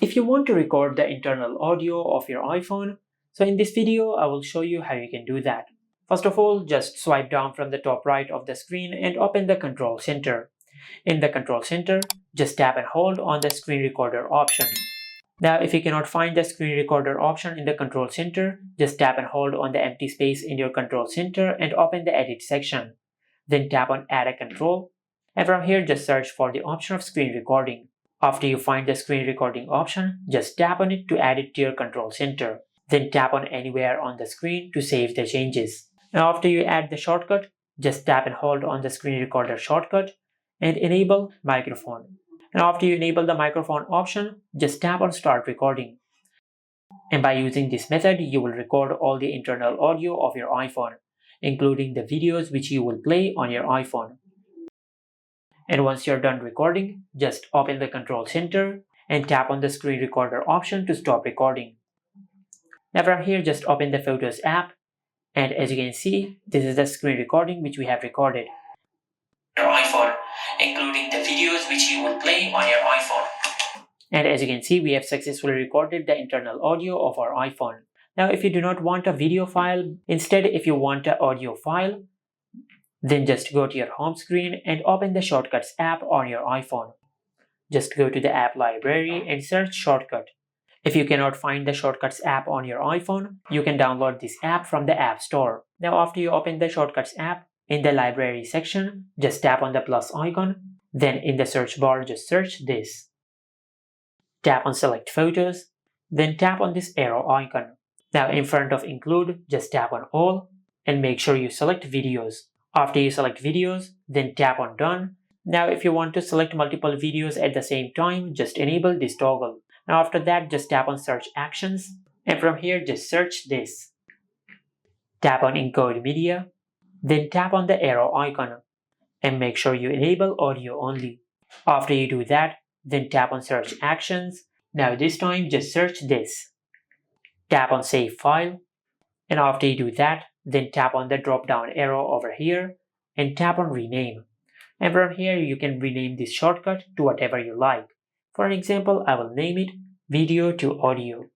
If you want to record the internal audio of your iPhone, so in this video I will show you how you can do that. First of all, just swipe down from the top right of the screen and open the control center. In the control center, just tap and hold on the screen recorder option. Now if you cannot find the screen recorder option in the control center, just tap and hold on the empty space in your control center and open the edit section. Then tap on add a control, and from here just search for the option of screen recording. After you find the screen recording option, just tap on it to add it to your control center. Then tap on anywhere on the screen to save the changes. Now after you add the shortcut, just tap and hold on the screen recorder shortcut and enable microphone. Now after you enable the microphone option, just tap on start recording. And by using this method, you will record all the internal audio of your iPhone, including the videos which you will play on your iPhone. And once you're done recording, just open the control center and tap on the screen recorder option to stop recording. Now from here, just open the Photos app, and as you can see, this is the screen recording which we have recorded. Your iPhone, including the videos which you will play on your iPhone. And as you can see, we have successfully recorded the internal audio of our iPhone. Now if you do not want a video file, instead if you want an audio file, then just go to your home screen and open the Shortcuts app on your iPhone. Just go to the app library and search Shortcut. If you cannot find the Shortcuts app on your iPhone, you can download this app from the App Store. Now after you open the Shortcuts app, in the library section, just tap on the plus icon. Then in the search bar, just search this. Tap on Select Photos, then tap on this arrow icon. Now in front of Include, just tap on All and make sure you select Videos. After you select videos, then tap on Done. Now if you want to select multiple videos at the same time, just enable this toggle. Now after that, just tap on Search Actions, and from here just search this. Tap on Encode Media, then tap on the arrow icon and make sure you enable audio only. After you do that, then tap on Search Actions. Now this time just search this. Tap on Save File, and after you do that, then tap on the drop down arrow over here and tap on Rename. And from here you can rename this shortcut to whatever you like. For an example, I will name it Video to Audio.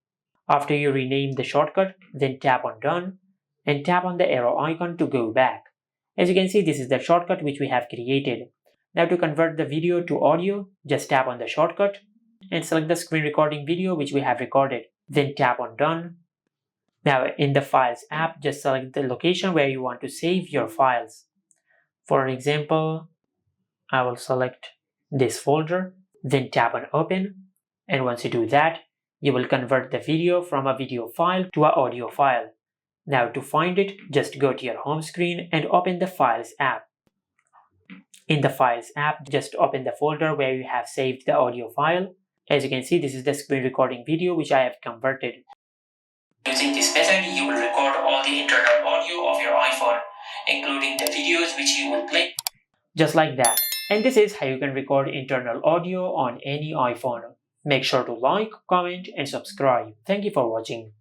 After you rename the shortcut, then tap on Done and tap on the arrow icon to go back. As you can see, this is the shortcut which we have created. Now to convert the video to audio, just tap on the shortcut and select the screen recording video which we have recorded. Then tap on Done. Now in the Files app, just select the location where you want to save your files. For an example, I will select this folder, then tap on Open, and once you do that, you will convert the video from a video file to an audio file. Now to find it, just go to your home screen and open the Files app. In the Files app, just open the folder where you have saved the audio file. As you can see, this is the screen recording video which I have converted. Using this method, you will record all the internal audio of your iPhone, including the videos which you will play. Just like that. And this is how you can record internal audio on any iPhone. Make sure to like, comment, and subscribe. Thank you for watching.